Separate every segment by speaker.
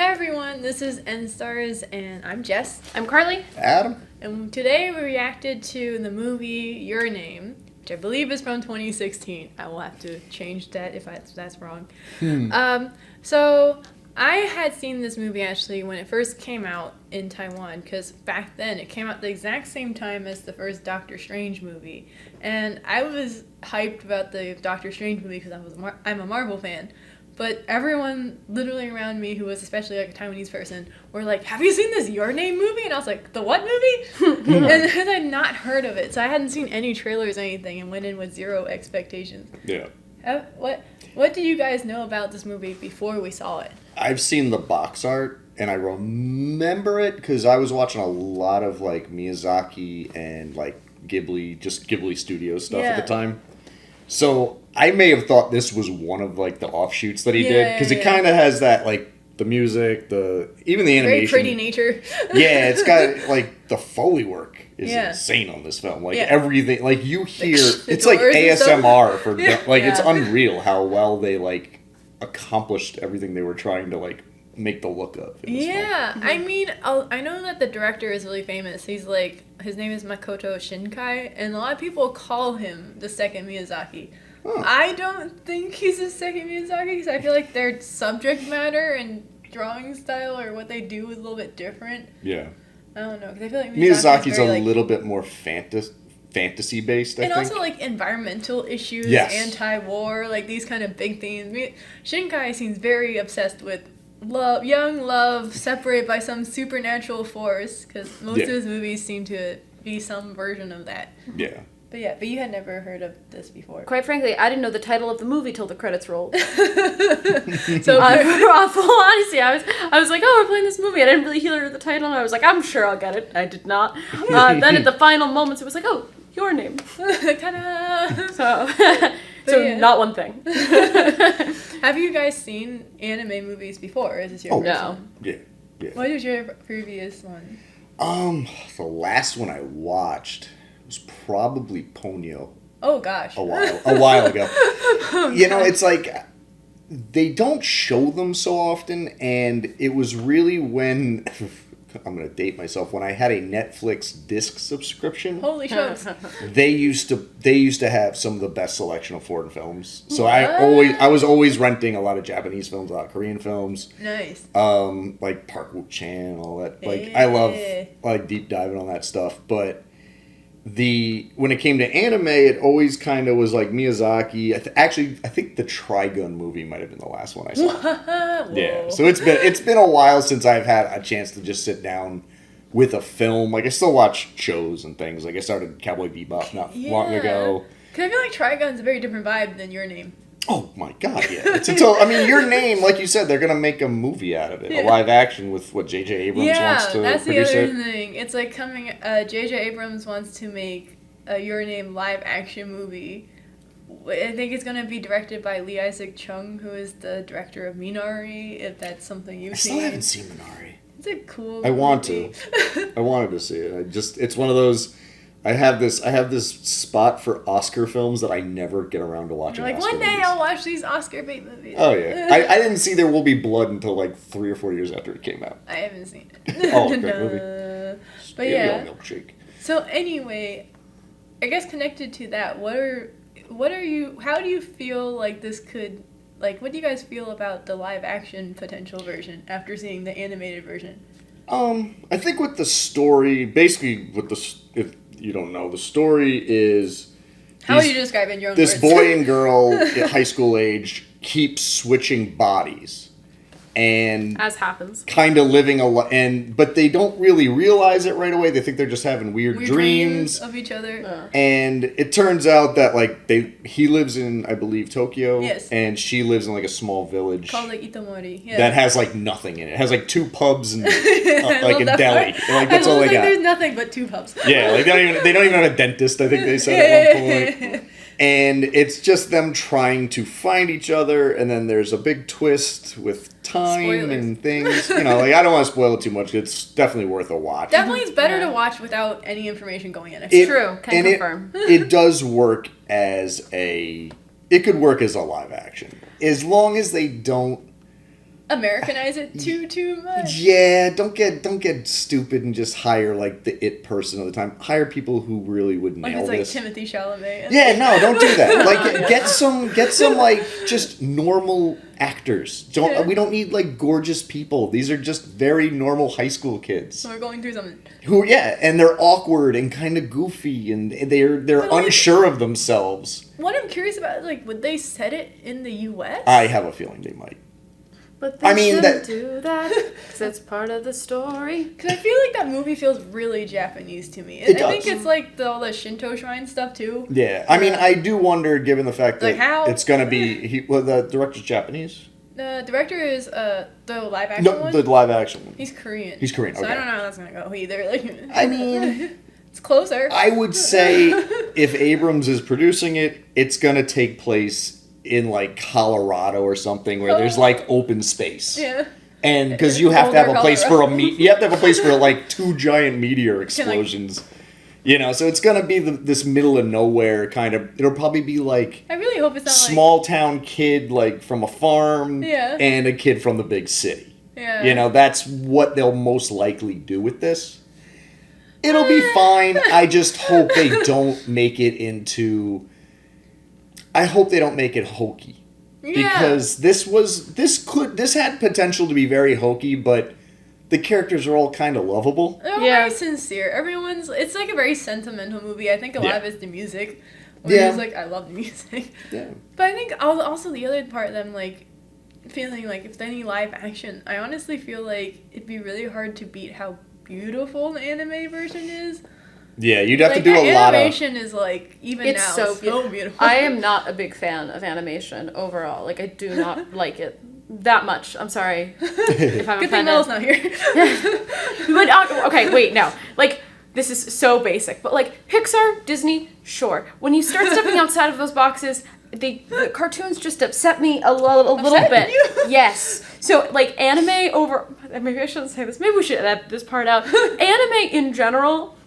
Speaker 1: Hey everyone, this is Enstarz, and I'm Jess.
Speaker 2: I'm Carly.
Speaker 3: Adam.
Speaker 1: And today we reacted to the movie Your Name, which I believe is from 2016. I will have to change that if that's wrong. So I had seen this movie actually when it first came out in Taiwan, because back then it came out the exact same time as the first Doctor Strange movie. And I was hyped about the Doctor Strange movie because I'm a Marvel fan. But everyone literally around me, who was especially like a Taiwanese person, were like, "Have you seen this Your Name movie?" And I was like, "The what movie?" And because I'd not heard of it, so I hadn't seen any trailers or anything, and went in with zero expectations.
Speaker 3: Yeah.
Speaker 1: What do you guys know about this movie before we saw it?
Speaker 3: I've seen the box art, and I remember it because I was watching a lot of like Miyazaki and like Ghibli Studio stuff at the time. So I may have thought this was one of like the offshoots that he did because it kind of has that like the music, even the animation.
Speaker 1: Very pretty nature.
Speaker 3: Yeah, it's got like the Foley work is insane on this film. Like everything, like you hear, it's like ASMR for like it's unreal how well they like accomplished everything they were trying to like make the look of.
Speaker 1: Yeah, I mean, I know that the director is really famous. His name is Makoto Shinkai, and a lot of people call him the second Miyazaki. Huh. I don't think he's the second Miyazaki because I feel like their subject matter and drawing style or what they do is a little bit different.
Speaker 3: Yeah.
Speaker 1: I don't know, because I feel like
Speaker 3: Miyazaki's a little bit more fantasy based, I think.
Speaker 1: And also like environmental issues, anti-war, like these kind of big themes. Shinkai seems very obsessed with young love separated by some supernatural force, because most of his movies seem to be some version of that.
Speaker 3: Yeah.
Speaker 1: But you had never heard of this before.
Speaker 2: Quite frankly, I didn't know the title of the movie till the credits rolled.
Speaker 1: So
Speaker 2: for full honesty, I was like, oh, we're playing this movie. I didn't really hear the title, and I was like, I'm sure I'll get it. I did not. Then at the final moments, it was like, oh, Your Name.
Speaker 1: Ta-da!
Speaker 2: So not one thing.
Speaker 1: Have you guys seen anime movies before? Or is this your first one?
Speaker 3: Yeah.
Speaker 1: What was your previous one?
Speaker 3: The last one I watched was probably Ponyo.
Speaker 1: Oh gosh.
Speaker 3: A while ago. You know, it's like they don't show them so often, and it was really when I'm gonna date myself, when I had a Netflix disc subscription.
Speaker 1: Holy smokes.
Speaker 3: They used to have some of the best selection of foreign films. So I was always renting a lot of Japanese films, a lot of Korean films.
Speaker 1: Nice.
Speaker 3: Like Park Wook-chan, all that. Like I love like deep diving on that stuff, but when it came to anime, it always kind of was like Miyazaki. I think the Trigun movie might have been the last one I saw. Yeah, so it's been a while since I've had a chance to just sit down with a film. Like I still watch shows and things. Like I started Cowboy Bebop not long ago.
Speaker 1: Because I feel like Trigun's a very different vibe than Your Name.
Speaker 3: Oh my god, yeah. I mean, Your Name, like you said, they're going to make a movie out of it. A live action with what J.J. Abrams wants to produce it.
Speaker 1: Yeah, that's the other thing. It's like J.J. Abrams wants to make a Your Name live action movie. I think it's going to be directed by Lee Isaac Chung, who is the director of Minari, if that's something you've seen.
Speaker 3: I still haven't seen Minari.
Speaker 1: It's a cool
Speaker 3: movie. I wanted to see it. It's one of those... I have this spot for Oscar films that I never get around to watching.
Speaker 1: Like, one day I'll watch these Oscar bait movies.
Speaker 3: Oh yeah, I didn't see There Will Be Blood until like 3 or 4 years after it came out.
Speaker 1: I haven't seen it.
Speaker 3: Oh, great movie.
Speaker 1: But yeah. Milkshake. So anyway, I guess connected to that, how do you feel like this could, like, what do you guys feel about the live action potential version after seeing the animated version?
Speaker 3: I think with the story, basically if you don't know, the story is...
Speaker 1: How would you describe it in your own words?
Speaker 3: This boy and girl at high school age keep switching bodies. And
Speaker 2: as happens,
Speaker 3: kind of living but they don't really realize it right away. They think they're just having weird dreams
Speaker 1: of each other.
Speaker 3: And it turns out that like he lives in, I believe, Tokyo, and she lives in like a small village
Speaker 1: called like Itomori.
Speaker 3: That has like nothing in it. It has like 2 pubs and like a deli. Like that's all they got.
Speaker 1: There's nothing but 2 pubs.
Speaker 3: Yeah, like they don't even have a dentist. I think they said at one point. And it's just them trying to find each other, and then there's a big twist with time and things. You know, like I don't want to spoil it too much. It's definitely worth a watch.
Speaker 1: Definitely, it's better to watch without any information going in.
Speaker 2: It's true. Can confirm.
Speaker 3: It does work it could work as a live action as long as they don't
Speaker 1: Americanize it too much.
Speaker 3: Yeah, don't get stupid and just hire like the it person all the time. Hire people who really would nail
Speaker 1: Like it's
Speaker 3: this.
Speaker 1: like Timothée Chalamet.
Speaker 3: Yeah, no, don't do that. Like get some like just normal actors. We don't need like gorgeous people. These are just very normal high school kids.
Speaker 1: So we're going through something.
Speaker 3: And they're awkward and kind of goofy and they're unsure of themselves.
Speaker 1: What I'm curious about is like, would they set it in the U.S.?
Speaker 3: I have a feeling they might.
Speaker 2: But they shouldn't do that because it's part of the story.
Speaker 1: Because I feel like that movie feels really Japanese to me.
Speaker 3: It
Speaker 1: I
Speaker 3: does.
Speaker 1: think it's like all the Shinto shrine stuff too.
Speaker 3: Yeah, I mean, I do wonder, given the fact that
Speaker 1: Like how?
Speaker 3: it's going to be... the director's Japanese?
Speaker 1: The director is the live action
Speaker 3: No,
Speaker 1: one.
Speaker 3: the live action one.
Speaker 1: He's Korean.
Speaker 3: He's Korean,
Speaker 1: So
Speaker 3: okay.
Speaker 1: I don't know how that's gonna go either. Like,
Speaker 3: I mean...
Speaker 1: it's closer.
Speaker 3: I would say if Abrams is producing it, it's going to take place in like Colorado or something where there's like open space.
Speaker 1: Yeah.
Speaker 3: And because you have to have a place for you have to have a place for like 2 giant meteor
Speaker 1: Can, like-
Speaker 3: explosions. So it's gonna be this middle of nowhere kind of. It'll probably be like
Speaker 1: I really hope it's not
Speaker 3: small town kid like from a farm,
Speaker 1: Yeah.
Speaker 3: and a kid from the big city.
Speaker 1: like. Yeah.
Speaker 3: That's what they'll most likely do with this. It'll be fine. I just hope they don't make it into. I hope they don't make it hokey.
Speaker 1: Yeah.
Speaker 3: Because this had potential to be very hokey, but the characters are all kind of lovable.
Speaker 1: They're all very sincere. It's like a very sentimental movie. I think a lot of it's the music. Where it's like, I love the music.
Speaker 3: Yeah.
Speaker 1: But I think also the other part that I'm like feeling like if any live action, I honestly feel like it'd be really hard to beat how beautiful the anime version is.
Speaker 3: Yeah, you'd have
Speaker 1: Like,
Speaker 3: to do a lot of...
Speaker 1: animation is like, even
Speaker 2: It's
Speaker 1: now,
Speaker 2: so
Speaker 1: so beautiful.
Speaker 2: I am not a big fan of animation overall. Like, I do not like it that much. I'm sorry if I'm
Speaker 1: Good thing
Speaker 2: offended.
Speaker 1: Mel's not here.
Speaker 2: But, okay, wait, no. Like, this is so basic. But, like, Pixar, Disney, sure. When you start stepping outside of those boxes, the cartoons just upset me a little bit.
Speaker 1: You?
Speaker 2: Yes. So, like, anime over... Maybe I shouldn't say this. Maybe we should edit this part out. Anime in general...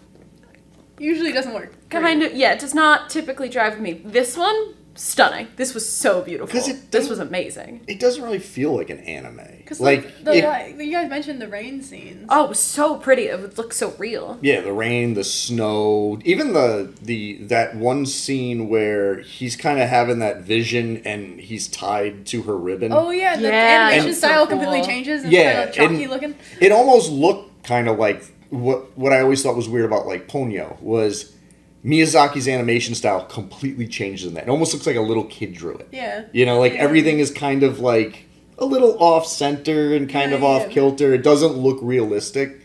Speaker 1: Usually doesn't work.
Speaker 2: Kind of, yeah, it does not typically drive me. This one, stunning. This was so beautiful. This was amazing.
Speaker 3: It doesn't really feel like an anime.
Speaker 1: Because
Speaker 3: Like,
Speaker 1: you guys mentioned the rain scenes.
Speaker 2: Oh, it was so pretty. It would look so real.
Speaker 3: yeah, the rain, the snow, even that one scene where he's kind of having that vision and he's tied to her ribbon.
Speaker 1: Oh yeah, the
Speaker 2: Yeah,
Speaker 1: animation
Speaker 2: it's so
Speaker 1: style
Speaker 2: cool.
Speaker 1: completely changes. And
Speaker 3: Yeah,
Speaker 1: kind of chalky
Speaker 3: and-
Speaker 1: looking.
Speaker 3: It almost looked kind of like what I always thought was weird about like Ponyo was Miyazaki's animation style completely changed in that. It almost looks like a little kid drew it.
Speaker 1: Yeah.
Speaker 3: Everything is kind of like a little off center and kind of off kilter. It doesn't look realistic.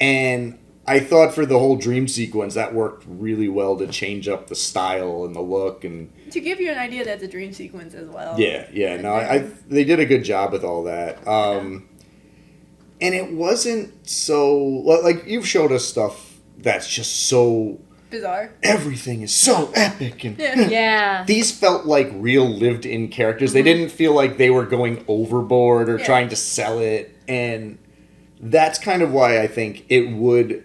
Speaker 3: And I thought for the whole dream sequence that worked really well to change up the style and the look and
Speaker 1: To give you an idea, that's a dream sequence as well.
Speaker 3: they did a good job with all that. And it wasn't so like you've showed us stuff that's just so
Speaker 1: Bizarre.
Speaker 3: everything is so epic and
Speaker 2: Yeah.
Speaker 3: these felt like real lived in characters. They didn't feel like they were going overboard or trying to sell it, and that's kind of why I think it would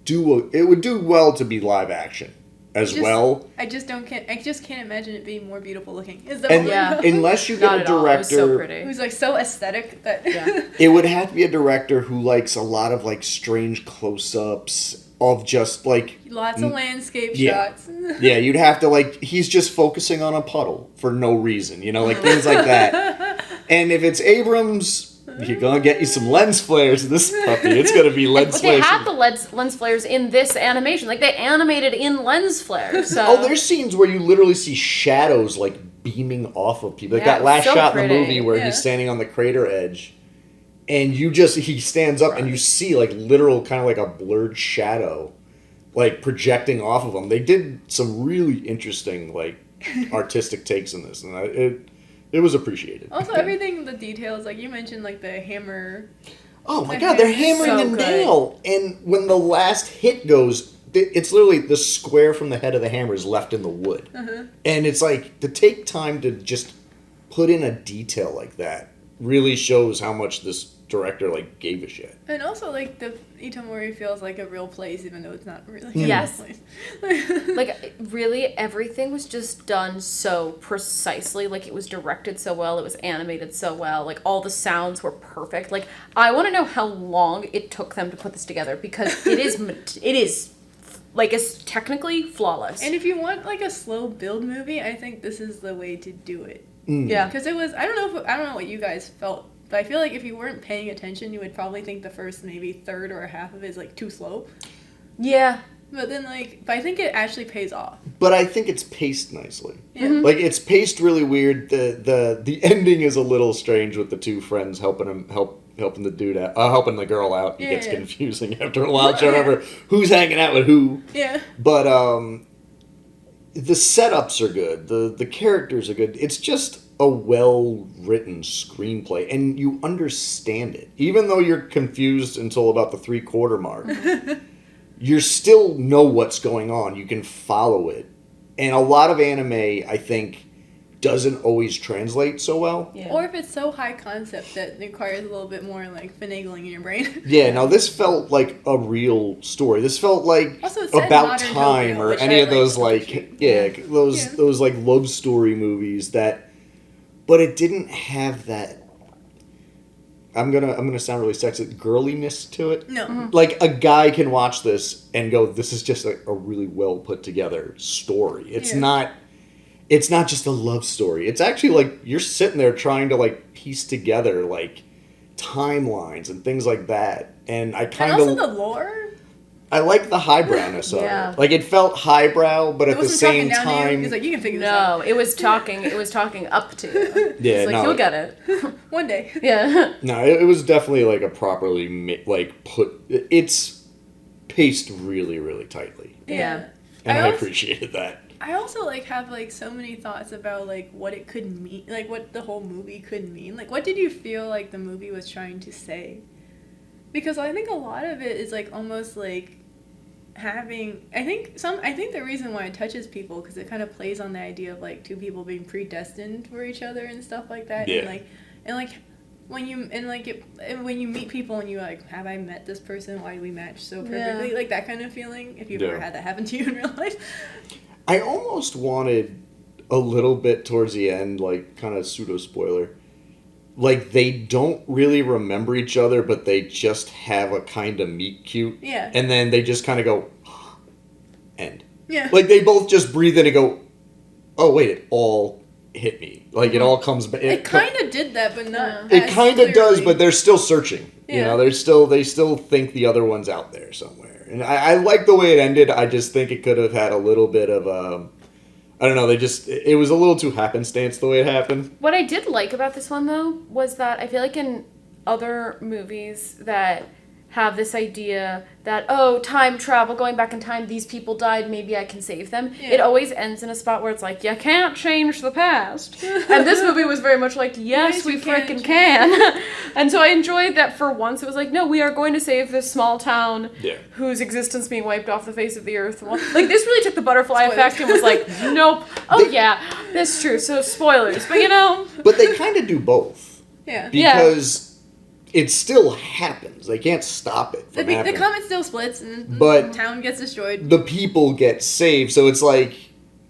Speaker 3: do well to be live action as well.
Speaker 1: I just can't imagine it being more beautiful looking. Is
Speaker 3: And
Speaker 1: that
Speaker 3: unless you
Speaker 2: Not
Speaker 3: get
Speaker 2: at
Speaker 3: a
Speaker 2: all. It was so
Speaker 3: director
Speaker 2: pretty.
Speaker 1: who's like so aesthetic that
Speaker 3: it would have to be a director who likes a lot of like strange close-ups of just like
Speaker 1: lots of landscape
Speaker 3: Yeah.
Speaker 1: shots.
Speaker 3: yeah, you'd have to like he's just focusing on a puddle for no reason, like things like that. And if it's Abrams, you're gonna get you some lens flares in this puppy. It's gonna be lens
Speaker 2: But they
Speaker 3: flares.
Speaker 2: have the lens flares in this animation. Like, they animated in lens flares. So.
Speaker 3: Oh, there's scenes where you literally see shadows like beaming off of people. Like
Speaker 2: Yeah,
Speaker 3: that last
Speaker 2: so
Speaker 3: shot in the
Speaker 2: pretty.
Speaker 3: movie where
Speaker 1: Yeah.
Speaker 3: he's standing on the crater edge, and he stands up and you see like literal kind of like a blurred shadow, like projecting off of him. They did some really interesting like artistic takes in this, and it was appreciated.
Speaker 1: Also, everything, the details, like you mentioned, like the hammer.
Speaker 3: Oh my
Speaker 1: The
Speaker 3: god, they're
Speaker 1: hammer's
Speaker 3: hammering
Speaker 2: so
Speaker 3: the
Speaker 2: good.
Speaker 3: nail, and when the last hit goes, it's literally the square from the head of the hammer is left in the wood. And it's like, to take time to just put in a detail like that really shows how much this director like gave a shit.
Speaker 1: And also, like, the Itomori feels like a real place, even though it's not really
Speaker 2: Yes.
Speaker 1: a real place.
Speaker 2: Like, really, everything was just done so precisely. Like, it was directed so well. It was animated so well. Like, all the sounds were perfect. Like, I want to know how long it took them to put this together, because it is, like, it's technically flawless.
Speaker 1: And if you want, like, a slow build movie, I think this is the way to do it.
Speaker 2: Yeah.
Speaker 1: Because it was, I don't know what you guys felt, but I feel like if you weren't paying attention, you would probably think the first maybe third or a half of it is, like, too slow.
Speaker 2: Yeah.
Speaker 1: But then, like, but I think it actually pays off.
Speaker 3: But I think it's paced nicely.
Speaker 1: Yeah.
Speaker 3: Like, it's paced really weird. The ending is a little strange with the two friends helping the dude out, helping the girl out. It gets confusing after a while, trying to remember who's hanging out with who.
Speaker 1: Yeah.
Speaker 3: But the setups are good. The characters are good. It's just a well-written screenplay, and you understand it. Even though you're confused until about the 3/4 mark, you still know what's going on. You can follow it. And a lot of anime, I think, doesn't always translate so well.
Speaker 2: Yeah.
Speaker 1: Or if it's so high concept that it requires a little bit more, like, finagling in your brain.
Speaker 3: Yeah, now this felt like a real story. This felt like
Speaker 1: Also, it said
Speaker 3: About
Speaker 1: modern
Speaker 3: Time
Speaker 1: Tokyo,
Speaker 3: or
Speaker 1: which
Speaker 3: any
Speaker 1: I
Speaker 3: of those
Speaker 1: appreciate.
Speaker 3: those like love story movies that, but it didn't have that. I'm gonna sound really sexist, girliness to it.
Speaker 1: No.
Speaker 3: Like, a guy can watch this and go, "This is just a really well put together story." It's not just a love story. It's actually like you're sitting there trying to like piece together like timelines and things like that. And I
Speaker 1: And
Speaker 3: kind
Speaker 1: also
Speaker 3: of
Speaker 1: the lore.
Speaker 3: I like the highbrowness of
Speaker 2: Yeah.
Speaker 3: it. Like, it felt highbrow, but
Speaker 1: It
Speaker 3: at the
Speaker 1: wasn't
Speaker 3: same
Speaker 1: talking down to you.
Speaker 3: time,
Speaker 1: He's like, you can figure this out.
Speaker 2: No, it was talking up to you.
Speaker 3: yeah,
Speaker 2: It's like,
Speaker 3: no,
Speaker 2: you'll get it.
Speaker 1: One day.
Speaker 2: Yeah.
Speaker 3: no, it was definitely like a properly it's paced really, really tightly,
Speaker 2: Yeah.
Speaker 3: and I
Speaker 1: also-
Speaker 3: appreciated that.
Speaker 1: I also, like, have, like, so many thoughts about, like, what it could mean, like, what the whole movie could mean. Like, what did you feel like the movie was trying to say? Because I think a lot of it is, like, almost, like, I think the reason why it touches people, because it kind of plays on the idea of, like, two people being predestined for each other and stuff like that.
Speaker 3: Yeah.
Speaker 1: And when you meet people and you like, have I met this person? Why do we match so perfectly?
Speaker 2: Yeah.
Speaker 1: Like, that kind of feeling, if you've
Speaker 3: Yeah.
Speaker 1: ever had that happen to you in real life.
Speaker 3: I almost wanted a little bit towards the end, like, kind of pseudo spoiler. Like, they don't really remember each other, but they just have a kind of meet cute.
Speaker 1: Yeah.
Speaker 3: And then they just kind of go, end.
Speaker 1: Yeah.
Speaker 3: Like, they both just breathe in and go, oh, wait, it all hit me. Like, it all comes back.
Speaker 1: It kind of did that, but not.
Speaker 3: It
Speaker 1: as
Speaker 3: kind of does,
Speaker 1: clearly.
Speaker 3: but they're still searching. You
Speaker 1: Yeah.
Speaker 3: know, they still think the other one's out there somewhere. And I like the way it ended. I just think it could have had a little bit of I don't know. It was a little too happenstance the way it happened.
Speaker 2: What I did like about this one, though, was that I feel like in other movies that have this idea that, oh, time travel, going back in time, these people died, maybe I can save them.
Speaker 1: Yeah.
Speaker 2: It always ends in a spot where it's like, you can't change the past. And this movie was very much like, yes,
Speaker 1: Yes,
Speaker 2: we
Speaker 1: you can.
Speaker 2: frickin' can. And so I enjoyed that for once. It was like, no, we are going to save this small town
Speaker 3: Yeah.
Speaker 2: whose existence being wiped off the face of the earth. Like, this really took the butterfly
Speaker 1: Spoilers.
Speaker 2: effect and was like, nope. Oh, yeah, that's true. So spoilers. But, you know.
Speaker 3: But they kind of do both.
Speaker 1: Yeah.
Speaker 3: Because it still happens. They can't stop it from
Speaker 1: The
Speaker 3: happening.
Speaker 1: comet still splits and
Speaker 3: But-
Speaker 1: the town gets destroyed.
Speaker 3: The people get saved, so it's like,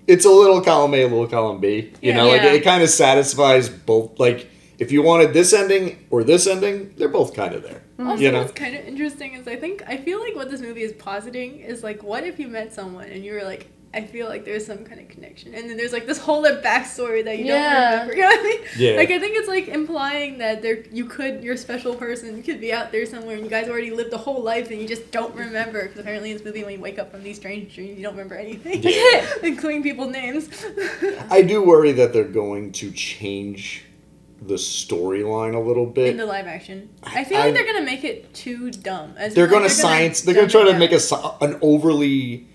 Speaker 3: it's a little column A, a little column B. You know, like,
Speaker 2: Yeah.
Speaker 3: it kind of satisfies both. Like, if you wanted this ending or this ending, they're both kind of there.
Speaker 1: Also,
Speaker 3: You know?
Speaker 1: what's kind of interesting is I feel like what this movie is positing is, like, what if you met someone and you were like, I feel like there's some kind of connection, and then there's, like, this whole other backstory that you don't remember. You know what I mean?
Speaker 3: Yeah.
Speaker 1: Like, I think it's, like, implying that your special person could be out there somewhere, and you guys already lived a whole life, and you just don't remember. Because apparently in this movie, when you wake up from these strange dreams, you don't remember anything,
Speaker 3: Yeah.
Speaker 1: including people's names.
Speaker 3: I do worry that they're going to change the storyline a little bit.
Speaker 1: In the live action, I feel like they're gonna make it too dumb.
Speaker 3: They're going to They're going to try to make
Speaker 1: a
Speaker 3: an overly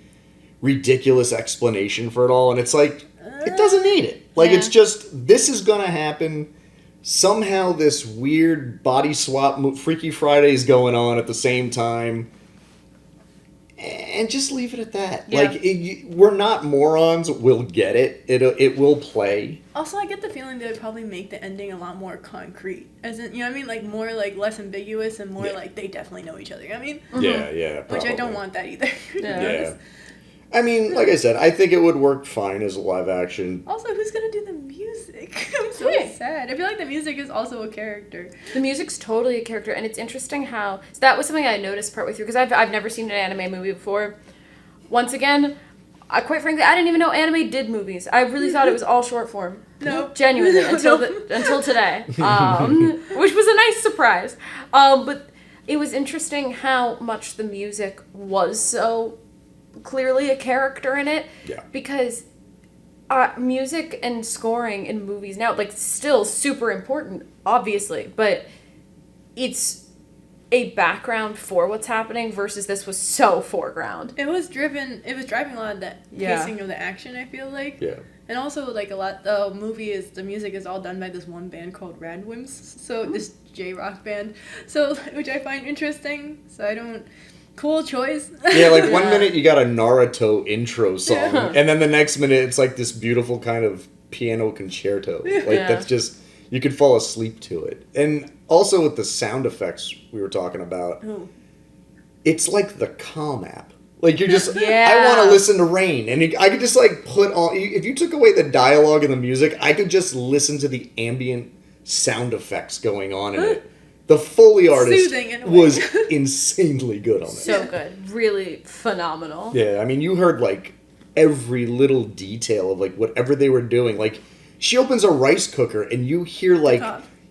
Speaker 3: ridiculous explanation for it all, and it's like, it doesn't need it. Like,
Speaker 2: Yeah.
Speaker 3: it's just, this is going to happen. Somehow this weird body swap Freaky Fridays going on at the same time. and just leave it at that.
Speaker 2: Yeah.
Speaker 3: Like, we're not morons. We'll get it. It will play.
Speaker 1: Also, I get the feeling they would probably make the ending a lot more concrete. As in, you know what I mean? Like, more, like, less ambiguous and more, like, they definitely know each other. You know what I mean?
Speaker 3: Yeah.
Speaker 1: Which I don't want that either.
Speaker 3: Yeah. I mean, like I said, I think it would work fine as a live action.
Speaker 1: Also, who's gonna do the music? I'm so sad. I feel like the music is also a character.
Speaker 2: The music's totally a character, and it's interesting how... So that was something I noticed partway through, because I've never seen an anime movie before. Once again, quite frankly, I didn't even know anime did movies. I really thought it was all short form.
Speaker 1: No.
Speaker 2: Genuinely, until today. Which was a nice surprise. But it was interesting how much the music was so clearly a character in it.
Speaker 3: Yeah.
Speaker 2: Because music and scoring in movies now, like, still super important, obviously, but it's a background for what's happening versus this was so foreground.
Speaker 1: It was driving a lot of that pacing of the action, I feel like.
Speaker 3: Yeah.
Speaker 1: And also, like, the music is all done by this one band called Radwimps, so this J-rock band, so, which I find interesting, cool choice.
Speaker 3: Yeah, like, 1 minute you got a Naruto intro song, and then the next minute it's, like, this beautiful kind of piano concerto. Like, that's just, you could fall asleep to it. And also with the sound effects we were talking about, it's like the Calm app. Like, you're just, I want to listen to rain. And I could just, like, put on, if you took away the dialogue and the music, I could just listen to the ambient sound effects going on in it. The Foley artist was insanely good on it.
Speaker 2: So good. Really phenomenal.
Speaker 3: Yeah, I mean, you heard, like, every little detail of, like, whatever they were doing. Like, she opens a rice cooker, and you hear, like,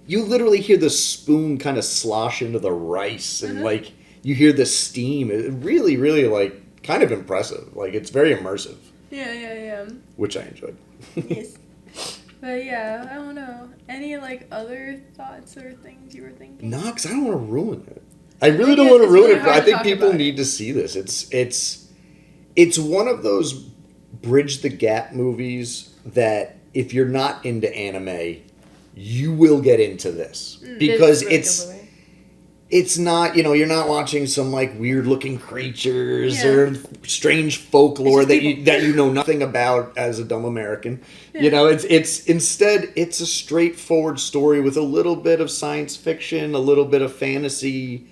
Speaker 3: you literally hear the spoon kind of slosh into the rice, and, like, you hear the steam. It really, really, like, kind of impressive. Like, it's very immersive.
Speaker 1: Yeah.
Speaker 3: Which I enjoyed.
Speaker 1: Yes. But yeah, I don't know. Any, like, other thoughts or things you were thinking?
Speaker 3: No, because I don't want to ruin it. I really don't want to ruin it. I think people need to see this. It's one of those bridge the gap movies that if you're not into anime, you will get into this. Because it's not, you're not watching some, like, weird-looking creatures or strange folklore that you know nothing about as a dumb American. Yeah. It's instead, it's a straightforward story with a little bit of science fiction, a little bit of fantasy,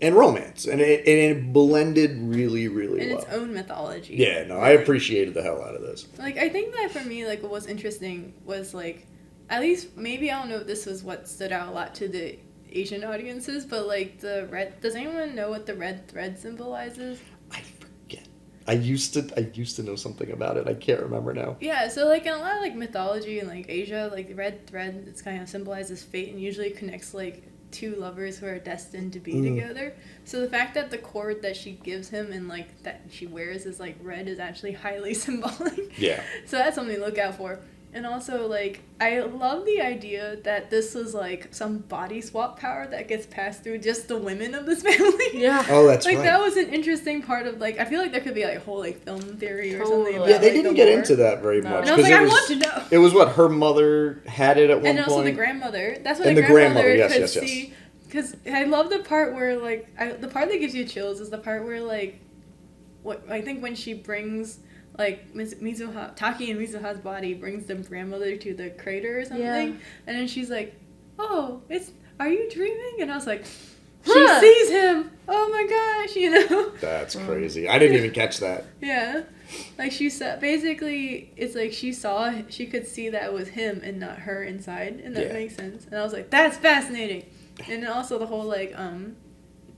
Speaker 3: and romance. And it blended really, really well.
Speaker 1: In its own mythology.
Speaker 3: Yeah, no, I appreciated the hell out of this.
Speaker 1: Like, I think that for me, like, what was interesting was, like, at least, maybe, I don't know if this was what stood out a lot to the Asian audiences, but, like, the red, does anyone know what the red thread symbolizes?
Speaker 3: I forget. I used to know something about it. I can't remember now.
Speaker 1: Yeah, so, like, in a lot of, like, mythology in, like, Asia, like, the red thread, it's kind of symbolizes fate and usually connects, like, two lovers who are destined to be together. So the fact that the cord that she gives him and, like, that she wears is, like, red is actually highly symbolic.
Speaker 3: Yeah.
Speaker 1: So that's something to look out for. And also, like, I love the idea that this was, like, some body swap power that gets passed through just the women of this family.
Speaker 2: Yeah.
Speaker 3: Oh, that's
Speaker 1: like,
Speaker 3: right.
Speaker 1: that was an interesting part of, like, I feel like there could be, like, a whole, like, film theory or something about,
Speaker 3: yeah, they
Speaker 1: like,
Speaker 3: didn't get into that very
Speaker 1: No.
Speaker 3: much.
Speaker 1: And I was like, I want to know.
Speaker 3: It was what, her mother had it at one point?
Speaker 1: And also the grandmother. That's what
Speaker 3: and
Speaker 1: the grandmother
Speaker 3: yes,
Speaker 1: could
Speaker 3: yes.
Speaker 1: see. Because I love the part where, like, the part that gives you chills is the part where, like, what I think when she brings, like, Taki and Mizuha's body brings the grandmother to the crater or something.
Speaker 2: Yeah.
Speaker 1: And then she's like, oh, are you dreaming? And I was like, she sees him. Oh my gosh,
Speaker 3: That's crazy. I didn't even catch that.
Speaker 1: Yeah. Like, she said, basically, it's like she could see that it was him and not her inside, and that makes sense. And I was like, that's fascinating. And then also the whole, like,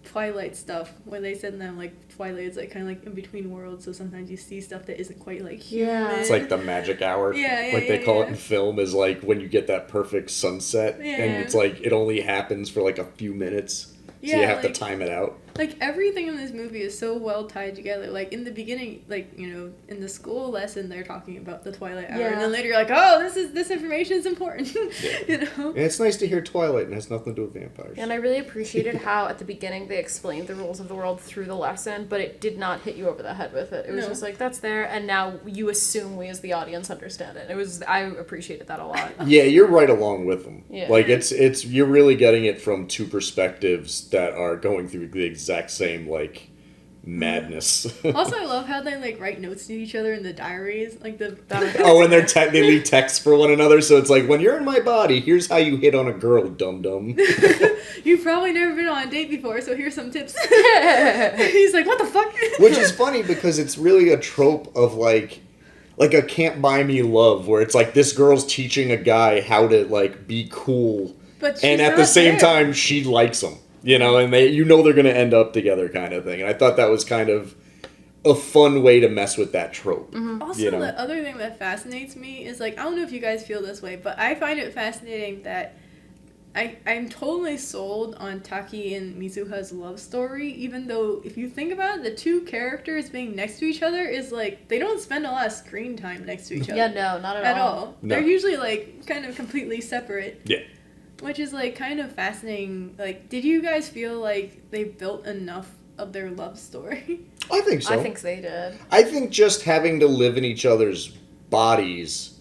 Speaker 1: Twilight stuff, when they said that, like, Twilight is, like, kind of, like, in between worlds, so sometimes you see stuff that isn't quite, like, human.
Speaker 2: Yeah.
Speaker 3: It's like the magic hour. Like they call it in film, is like when you get that perfect sunset, and it's like, it only happens for, like, a few minutes. So you have to time it out.
Speaker 1: Like, everything in this movie is so well tied together. Like, in the beginning, like, in the school lesson, they're talking about the Twilight Hour. And then later you're like, oh, this information is important. And
Speaker 3: it's nice to hear Twilight and it has nothing to do with vampires.
Speaker 2: And I really appreciated how, at the beginning, they explained the rules of the world through the lesson, but it did not hit you over the head with it. It was just like, that's there, and now you assume we as the audience understand it. I appreciated that a lot.
Speaker 3: Yeah, you're right along with them.
Speaker 2: Yeah.
Speaker 3: Like, you're really getting it from two perspectives that are going through the exact same, like, madness.
Speaker 1: Also, I love how they like write notes to each other in the diaries, like the.
Speaker 3: Oh, and they leave texts for one another, so it's like, when you're in my body, here's how you hit on a girl, dum-dum.
Speaker 1: You've probably never been on a date before, so here's some tips. He's like, what the fuck?
Speaker 3: Which is funny because it's really a trope of like a Can't Buy Me Love, where it's like this girl's teaching a guy how to like be cool,
Speaker 1: But
Speaker 3: and at the same time she likes him, you know, and they're gonna end up together, kind of thing. And I thought that was kind of a fun way to mess with that trope.
Speaker 1: Also,
Speaker 3: you know?
Speaker 1: the other thing that fascinates me is like, I don't know if you guys feel this way, but I find it fascinating that I'm totally sold on Taki and Mizuha's love story, even though if you think about it, the two characters being next to each other is like, they don't spend a lot of screen time next to each other.
Speaker 2: Yeah, no, not at all.
Speaker 3: No.
Speaker 1: They're usually like kind of completely separate.
Speaker 3: Yeah.
Speaker 1: Which is like kind of fascinating. Like, did you guys feel like they built enough of their love story?
Speaker 3: I think so.
Speaker 2: I think they did.
Speaker 3: I think just having to live in each other's bodies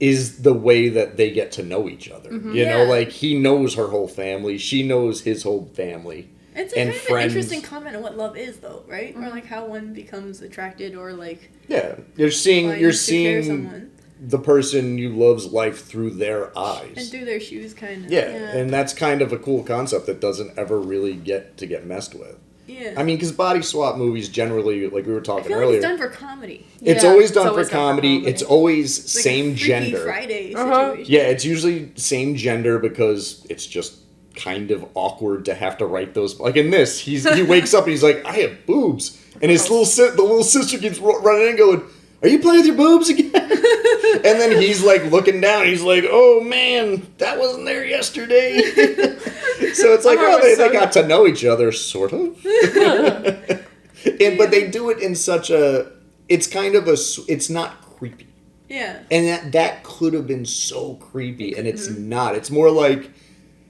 Speaker 3: is the way that they get to know each other. You know, like, he knows her whole family, she knows his whole family.
Speaker 1: It's a kind of an interesting comment on what love is, though, right? Or like how one becomes attracted, or like
Speaker 3: you're seeing
Speaker 1: someone.
Speaker 3: the person you love's life through their eyes
Speaker 1: And through their shoes, kind of.
Speaker 3: yeah, and that's kind of a cool concept that doesn't ever really get messed with.
Speaker 1: Yeah.
Speaker 3: I mean, because body swap movies generally, like we were talking
Speaker 1: I feel
Speaker 3: earlier,
Speaker 1: like it's done for comedy.
Speaker 3: it's always done for comedy. It's always
Speaker 1: It's like
Speaker 3: same
Speaker 1: a Freaky
Speaker 3: gender.
Speaker 1: Friday situation.
Speaker 3: Yeah, it's usually same gender because it's just kind of awkward to have to write those. Like in this, he wakes up and he's like, I have boobs, and his the little sister keeps running in going, are you playing with your boobs again? And then he's like looking down, he's like, oh man, that wasn't there yesterday. So it's like, they got to know each other, sort of. But they do it in such a, it's kind of it's not creepy.
Speaker 1: Yeah.
Speaker 3: And that could have been so creepy, and it's not. It's more like,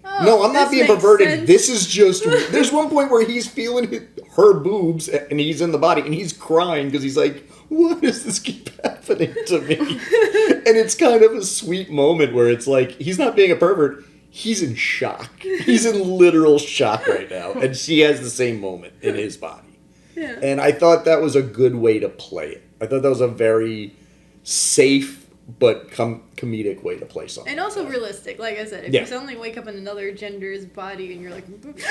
Speaker 3: no, I'm not being perverted.
Speaker 1: Sense.
Speaker 3: This is just, there's one point where he's feeling her boobs, and he's in the body, and he's crying because he's like, why does this keep happening to me? And it's kind of a sweet moment where it's like, he's not being a pervert. He's in shock. He's in literal shock right now. And she has the same moment in his body.
Speaker 1: Yeah.
Speaker 3: And I thought that was a good way to play it. I thought that was a very safe but comedic way to play something.
Speaker 1: And also realistic, like I said. If you suddenly wake up in another gender's body and you're like...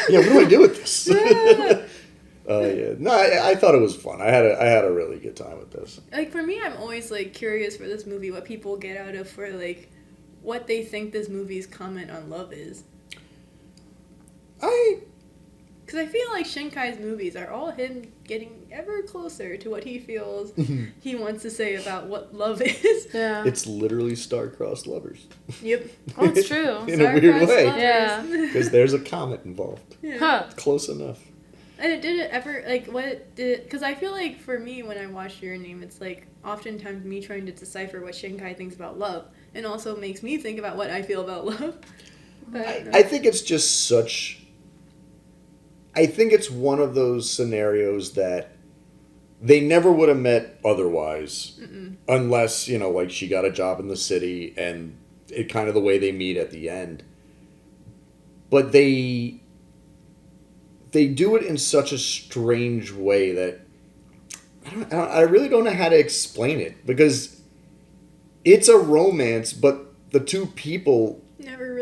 Speaker 3: yeah, what do I do with this?
Speaker 1: Yeah.
Speaker 3: No, I thought it was fun. I had a really good time with this.
Speaker 1: Like, for me, I'm always, like, curious for this movie, what people get out of for, like, what they think this movie's comment on love is. Because I feel like Shinkai's movies are all him getting ever closer to what he feels he wants to say about what love is.
Speaker 2: Yeah.
Speaker 3: It's literally star-crossed lovers.
Speaker 1: Yep.
Speaker 2: Oh, it's true.
Speaker 3: In a weird way.
Speaker 2: Yeah.
Speaker 3: Because there's a comet involved.
Speaker 1: Yeah.
Speaker 2: Huh.
Speaker 3: Close enough.
Speaker 1: And did it ever, like, what did it, because I feel like for me, when I watch Your Name, it's like oftentimes me trying to decipher what Shinkai thinks about love, and also makes me think about what I feel about love. But
Speaker 3: I think it's just such, I think it's one of those scenarios that they never would have met otherwise, unless, you know, like, she got a job in the city, and it kind of the way they meet at the end. But they do it in such a strange way that I really don't know how to explain it, because it's a romance, but the two people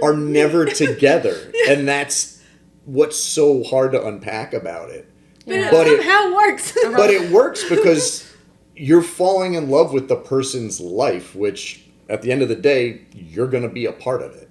Speaker 3: are never together, and that's what's so hard to unpack about it.
Speaker 1: But it somehow works.
Speaker 3: But it works because you're falling in love with the person's life, which at the end of the day, you're going to be a part of it.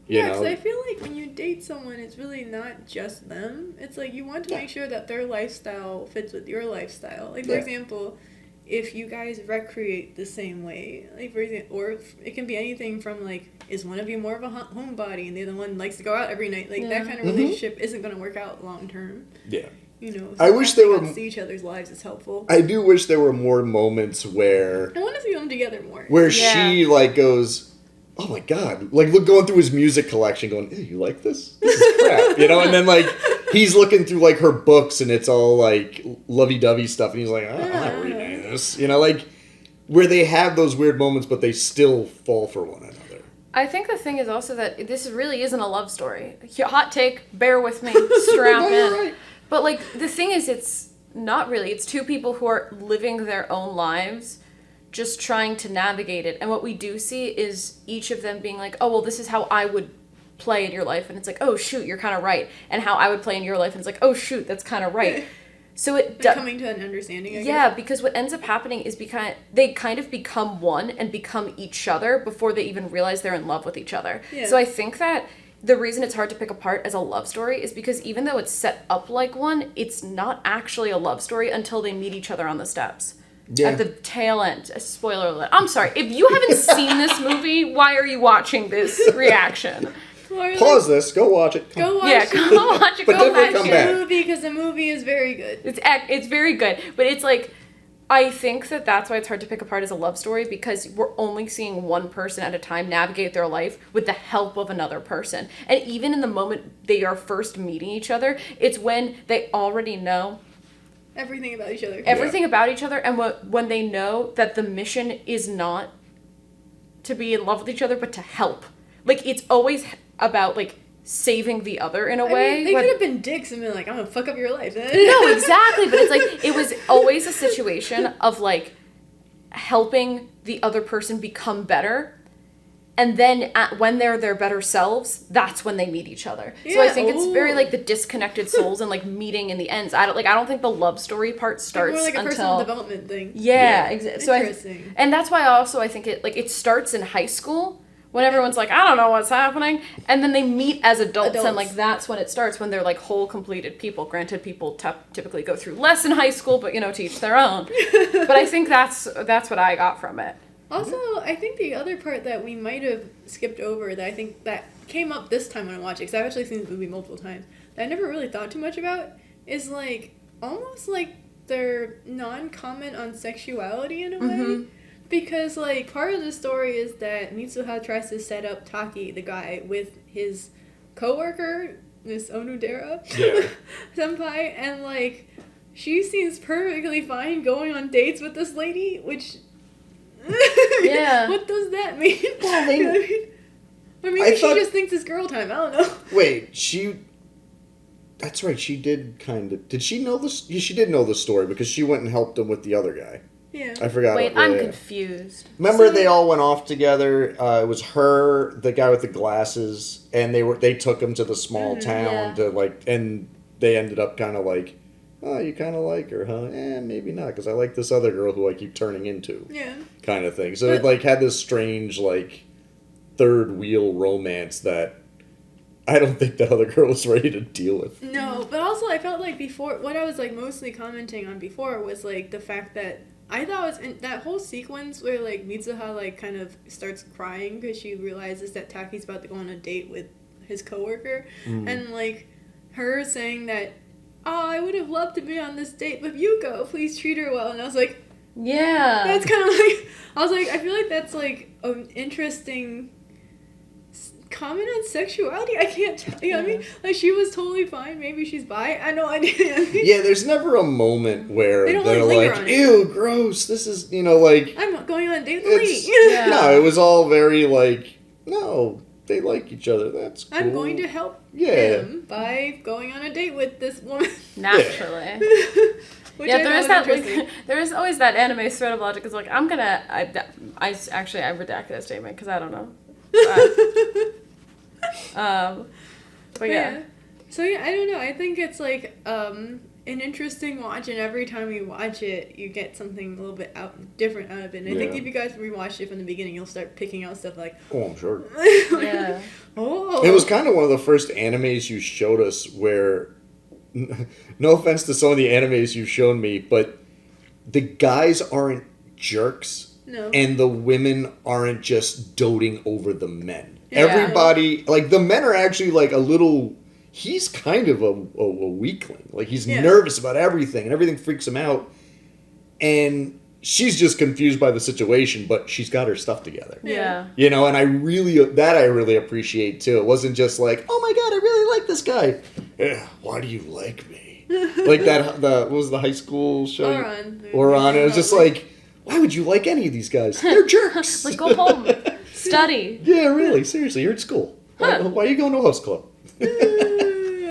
Speaker 3: You know?
Speaker 1: Because I feel like when you date someone, it's really not just them. It's like you want to make sure that their lifestyle fits with your lifestyle. Like, for example, if you guys recreate the same way, like, for example, or it can be anything from, like, is one of you more of a homebody and the other one likes to go out every night? Like, that kind of relationship isn't going to work out long term.
Speaker 3: Yeah.
Speaker 1: You know,
Speaker 3: I wish they were
Speaker 1: see each other's lives is helpful.
Speaker 3: I do wish there were more moments where
Speaker 1: I want to see them together more.
Speaker 3: Where she, like, goes, oh my god, like, going through his music collection going, hey, you like this? This is crap, you know? And then, like, he's looking through, like, her books, and it's all, like, lovey-dovey stuff, and he's like, I'm not reading any of this. You know, like, where they have those weird moments, but they still fall for one another.
Speaker 2: I think the thing is also that this really isn't a love story. Hot take, bear with me, strap in.
Speaker 3: Right.
Speaker 2: But, like, the thing is, it's not really. It's two people who are living their own lives, just trying to navigate it. And what we do see is each of them being like, oh, well, this is how I would play in your life. And it's like, oh, shoot, you're kind of right. And how I would play in your life. And it's like, oh, shoot, that's kind of right. So
Speaker 1: coming to an understanding, I guess.
Speaker 2: Yeah, because what ends up happening is they kind of become one and become each other before they even realize they're in love with each other. Yeah. So I think that the reason it's hard to pick apart as a love story is because even though it's set up like one, it's not actually a love story until they meet each other on the steps. Yeah. At the tail end. Spoiler alert. I'm sorry. If you haven't seen this movie, why are you watching this reaction?
Speaker 3: Pause this. Go watch it.
Speaker 1: Go watch
Speaker 2: it. Go watch it.
Speaker 3: But
Speaker 2: go watch
Speaker 3: the
Speaker 1: movie because the movie is very good.
Speaker 2: It's very good. But it's like, I think that's why it's hard to pick apart as a love story, because we're only seeing one person at a time navigate their life with the help of another person. And even in the moment they are first meeting each other, it's when they already know
Speaker 1: everything about each other.
Speaker 2: Everything about each other, and when they know that the mission is not to be in love with each other, but to help. Like, it's always about, like, saving the other in a way.
Speaker 1: They could have been dicks and been like, I'm gonna fuck up your life.
Speaker 2: No, exactly. But it's like, it was always a situation of, like, helping the other person become better. And then when they're their better selves, that's when they meet each other. Yeah. So I think it's very like the disconnected souls and like meeting in the ends. I don't think the love story part starts
Speaker 1: more like a
Speaker 2: until
Speaker 1: personal development thing.
Speaker 2: Yeah, exactly. So
Speaker 1: interesting.
Speaker 2: And that's why I think it starts in high school when everyone's like, I don't know what's happening, and then they meet as adults. And like that's when it starts, when they're like whole completed people. Granted, people typically go through less in high school, but to each their own. But I think that's what I got from it.
Speaker 1: Also, I think the other part that we might have skipped over that I think that came up this time when I watched it, because I've actually seen the movie multiple times, that I never really thought too much about, is like almost like their non-comment on sexuality in a way. Mm-hmm. Because like part of the story is that Mitsuha tries to set up Taki, the guy, with his coworker, Miss Onodera senpai, and like she seems perfectly fine going on dates with this lady, which
Speaker 2: yeah.
Speaker 1: What does that mean?
Speaker 3: Well,
Speaker 1: maybe she just thinks it's girl time. I don't know.
Speaker 3: Wait, that's right. She did kind of. Did she know this? She did know the story because she went and helped him with the other guy.
Speaker 1: Yeah.
Speaker 3: I forgot.
Speaker 2: Wait, I'm confused.
Speaker 3: Remember, they all went off together. It was her, the guy with the glasses, and they took him to the small town to like, and they ended up kind of like, oh, you kind of like her, huh? Maybe not, because I like this other girl who I keep turning into.
Speaker 1: Yeah.
Speaker 3: Kind of thing. So it, like, had this strange, like, third wheel romance that I don't think the other girl was ready to deal with.
Speaker 1: No, but also I felt like before, what I was, like, mostly commenting on before was, like, the fact that I thought was in that whole sequence where, like, Mitsuha, like, kind of starts crying because she realizes that Taki's about to go on a date with his coworker. And, like, her saying that, oh, I would have loved to be on this date, but you go, please treat her well. And I was like,
Speaker 2: yeah.
Speaker 1: That's kind of like, I was like, I feel like that's like an interesting comment on sexuality. I can't tell you. I mean, like, she was totally fine. Maybe she's bi. I know I didn't.
Speaker 3: Yeah, there's never a moment where they're like, ew, gross. This is, like.
Speaker 1: I'm going on a date with a lady.
Speaker 3: Yeah. No, it was all very like, no, they like each other. That's cool.
Speaker 1: I'm going to help him by going on a date with this woman.
Speaker 2: Naturally. Yeah, there is that like, there is always that anime thread of logic. It's like I redacted that statement because I don't know. But yeah.
Speaker 1: So yeah, I don't know. I think it's like an interesting watch, and every time you watch it, you get something a little bit different out of it. And I think if you guys rewatched it from the beginning, you'll start picking out stuff like,
Speaker 3: oh, I'm sure.
Speaker 2: Yeah.
Speaker 1: Oh.
Speaker 3: It was kind of one of the first animes you showed us where. No offense to some of the animes you've shown me, but the guys aren't jerks.
Speaker 1: No.
Speaker 3: And the women aren't just doting over the men. Yeah. Everybody, like, the men are actually, like, a little... He's kind of a weakling. Like, he's nervous about everything, and everything freaks him out. And she's just confused by the situation, but she's got her stuff together.
Speaker 2: Yeah.
Speaker 3: And I really appreciate, too. It wasn't just like, oh my god, I really like this guy. Why do you like me? Like what was the high school show? Oran. It was just like, why would you like any of these guys? They're jerks.
Speaker 2: Like, go home. Study.
Speaker 3: Yeah, really. Seriously, you're at school. Why are you going to a host club?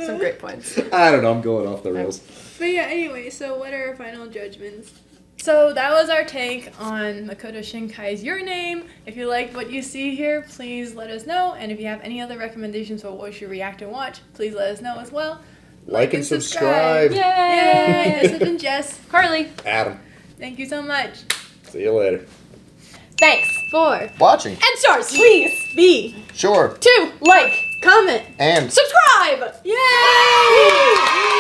Speaker 2: some great points.
Speaker 3: I don't know. I'm going off the rails.
Speaker 1: But yeah, anyway, so what are our final judgments? So that was our take on Makoto Shinkai's Your Name. If you liked what you see here, please let us know. And if you have any other recommendations for what we should react and watch, please let us know as well.
Speaker 3: Like and subscribe.
Speaker 2: Yay!
Speaker 1: Yay! This has been Jess.
Speaker 2: Carly.
Speaker 3: Adam.
Speaker 1: Thank you so much.
Speaker 3: See you later.
Speaker 2: Thanks.
Speaker 1: For
Speaker 3: Watching.
Speaker 2: Enstarz, please.
Speaker 1: B.
Speaker 3: Sure.
Speaker 2: 2. Like.
Speaker 1: Comment.
Speaker 3: And.
Speaker 2: Subscribe.
Speaker 1: Yay!